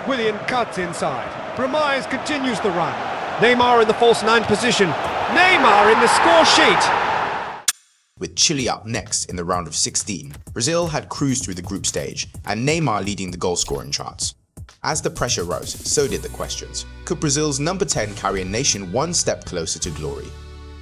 Willian cuts inside. Brahmaez continues the run. Neymar in the false 9 position. Neymar in the score sheet. With Chile up next in the round of 16, Brazil had cruised through the group stage, and Neymar leading the goal-scoring charts. As the pressure rose, so did the questions. Could Brazil's number 10 carry a nation one step closer to glory?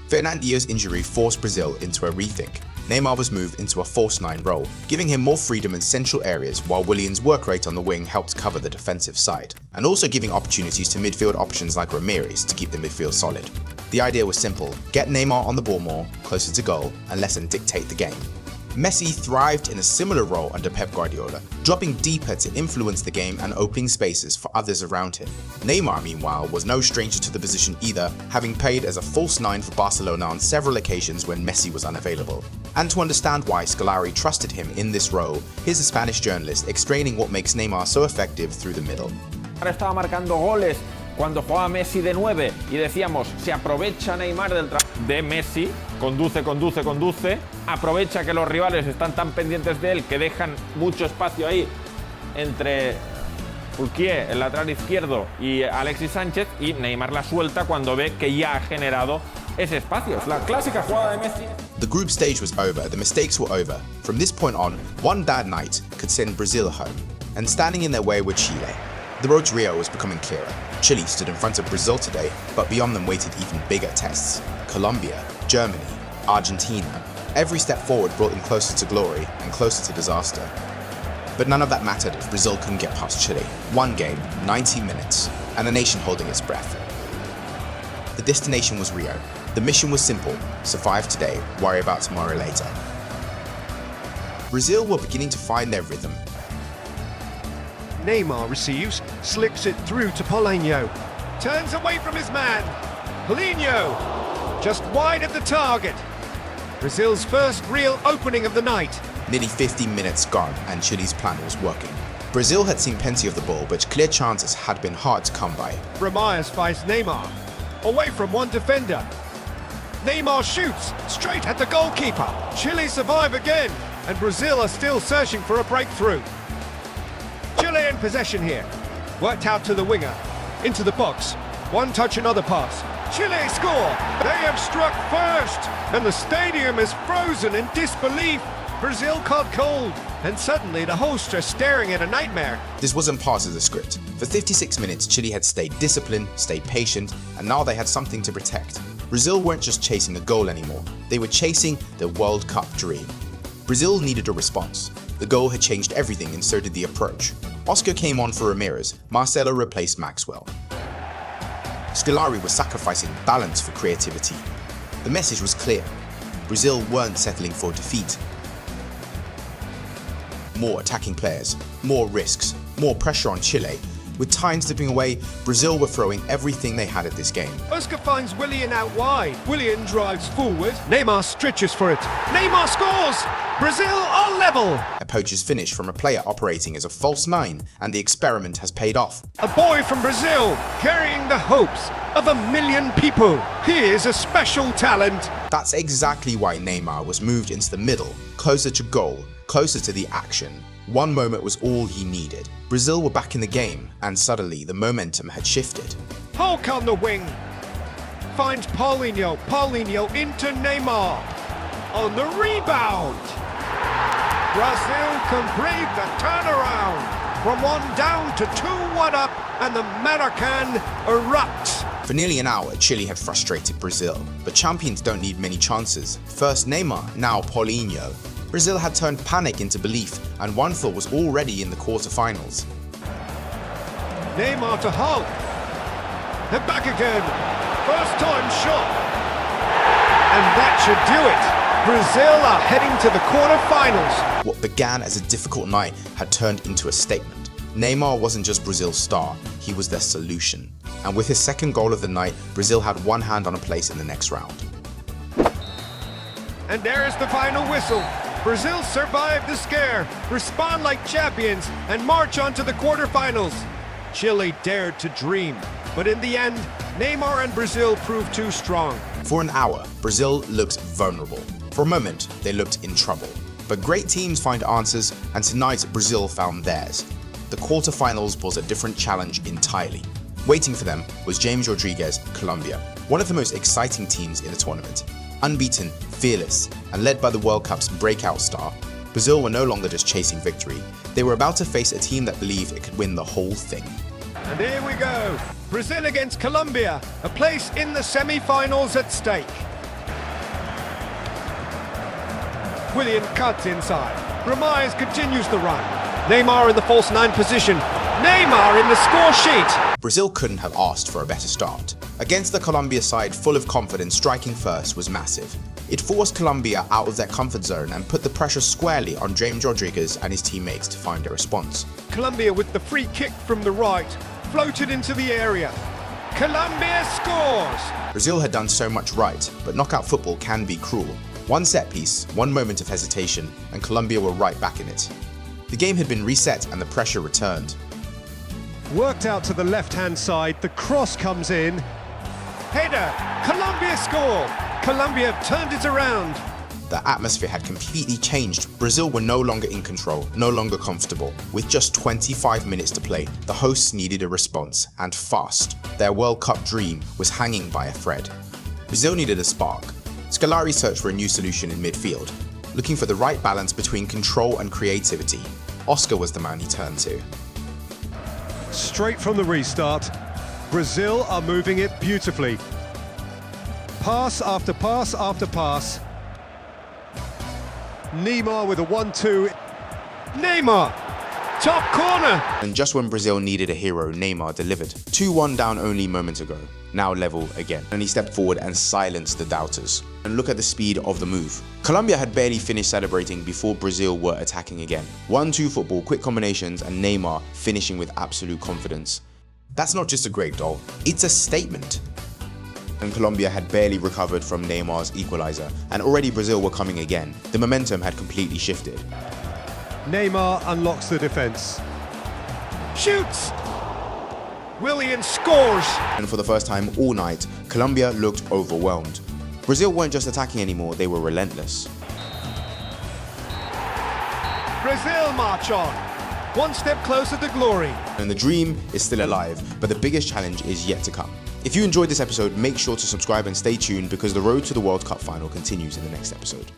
Fernandinho's injury forced Brazil into a rethink. Neymar was moved into a false 9 role, giving him more freedom in central areas, while Willian's work rate on the wing helped cover the defensive side, and also giving opportunities to midfield options like Ramirez to keep the midfield solid. The idea was simple: get Neymar on the ball more, closer to goal, and let him dictate the game. Messi thrived in a similar role under Pep Guardiola, dropping deeper to influence the game and opening spaces for others around him. Neymar, meanwhile, was no stranger to the position either, having played as a false 9 for Barcelona on several occasions when Messi was unavailable. And to understand why Scolari trusted him in this role, here's a Spanish journalist explaining what makes Neymar so effective through the middle. Estaba marcando goles cuando jugaba Messi de 9 y decíamos, se aprovecha Neymar del trabajo de Messi, conduce, aprovecha que los rivales están tan pendientes de él que dejan mucho espacio ahí entre Fulquier, el lateral izquierdo, y Alexis Sánchez, y Neymar la suelta cuando ve que ya ha generado ese espacio. Es la clásica jugada de Messi. The group stage was over, the mistakes were over. From this point on, one bad night could send Brazil home, and standing in their way were Chile. The road to Rio was becoming clearer. Chile stood in front of Brazil today, but beyond them waited even bigger tests. Colombia, Germany, Argentina. Every step forward brought them closer to glory and closer to disaster. But none of that mattered if Brazil couldn't get past Chile. One game, 90 minutes, and the nation holding its breath. The destination was Rio. The mission was simple: survive today, worry about tomorrow later. Brazil were beginning to find their rhythm. Neymar receives, slicks it through to Paulinho. Turns away from his man. Paulinho, just wide of the target. Brazil's first real opening of the night. Nearly 50 minutes gone, and Chile's plan was working. Brazil had seen plenty of the ball, but clear chances had been hard to come by. Brahmaez fights Neymar. Away from one defender. Neymar shoots, straight at the goalkeeper. Chile survive again, and Brazil are still searching for a breakthrough. Chile in possession here. Worked out to the winger. Into the box. One touch, another pass. Chile score! They have struck first! And the stadium is frozen in disbelief. Brazil caught cold. And suddenly the hosts are staring at a nightmare. This wasn't part of the script. For 56 minutes, Chile had stayed disciplined, stayed patient, and now they had something to protect. Brazil weren't just chasing a goal anymore. They were chasing the World Cup dream. Brazil needed a response. The goal had changed everything, and so did the approach. Oscar came on for Ramirez. Marcelo replaced Maxwell. Scolari was sacrificing balance for creativity. The message was clear. Brazil weren't settling for defeat. More attacking players, more risks, more pressure on Chile. With time slipping away, Brazil were throwing everything they had at this game. Oscar finds Willian out wide. Willian drives forward. Neymar stretches for it. Neymar scores! Brazil are level! A poacher's finish from a player operating as a false 9, and the experiment has paid off. A boy from Brazil, carrying the hopes of 1 million people. He is a special talent. That's exactly why Neymar was moved into the middle, closer to goal, closer to the action. One moment was all he needed. Brazil were back in the game, and suddenly the momentum had shifted. Hulk on the wing. Finds Paulinho. Paulinho into Neymar. On the rebound. Brazil complete the turnaround. From 1 down to 2-1 up, and the Maracan erupts. For nearly an hour, Chile had frustrated Brazil, but champions don't need many chances. First Neymar, now Paulinho. Brazil had turned panic into belief, and one thought was already in the quarterfinals. Neymar to Hulk. And back again. First time shot. And that should do it. Brazil are heading to the quarterfinals. What began as a difficult night had turned into a statement. Neymar wasn't just Brazil's star, he was their solution. And with his second goal of the night, Brazil had one hand on a place in the next round. And there is the final whistle. Brazil survived the scare, respond like champions, and march on to the quarterfinals. Chile dared to dream, but in the end, Neymar and Brazil proved too strong. For an hour, Brazil looked vulnerable. For a moment, they looked in trouble. But great teams find answers, and tonight Brazil found theirs. the quarterfinals was a different challenge entirely. Waiting for them was James Rodriguez, Colombia, one of the most exciting teams in the tournament. Unbeaten, fearless, and led by the World Cup's breakout star, Brazil were no longer just chasing victory. They were about to face a team that believed it could win the whole thing. And here we go. Brazil against Colombia, a place in the semi-finals at stake. Willian cuts inside. Ramirez continues the run. Neymar in the false 9 position. Neymar in the score sheet. Brazil couldn't have asked for a better start. Against the Colombia side full of confidence, striking first was massive. It forced Colombia out of their comfort zone and put the pressure squarely on James Rodriguez and his teammates to find a response. Colombia with the free kick from the right, floated into the area. Colombia scores! Brazil had done so much right, but knockout football can be cruel. One set piece, one moment of hesitation, and Colombia were right back in it. The game had been reset and the pressure returned. Worked out to the left-hand side, the cross comes in. Header, Colombia score! Colombia have turned it around. The atmosphere had completely changed. Brazil were no longer in control, no longer comfortable. With just 25 minutes to play, the hosts needed a response, and fast. Their World Cup dream was hanging by a thread. Brazil needed a spark. Scolari searched for a new solution in midfield, looking for the right balance between control and creativity. Oscar was the man he turned to. Straight from the restart, Brazil are moving it beautifully. Pass after pass after pass. Neymar with a 1-2. Neymar, top corner. And just when Brazil needed a hero, Neymar delivered. 2-1 down only moments ago, now level again. And he stepped forward and silenced the doubters. And look at the speed of the move. Colombia had barely finished celebrating before Brazil were attacking again. 1-2 football, quick combinations, and Neymar finishing with absolute confidence. That's not just a great goal, it's a statement. And Colombia had barely recovered from Neymar's equaliser, and already Brazil were coming again. The momentum had completely shifted. Neymar unlocks the defence. Shoots! Willian scores! And for the first time all night, Colombia looked overwhelmed. Brazil weren't just attacking anymore, they were relentless. Brazil march on, one step closer to glory. And the dream is still alive, but the biggest challenge is yet to come. If you enjoyed this episode, make sure to subscribe and stay tuned because the road to the World Cup final continues in the next episode.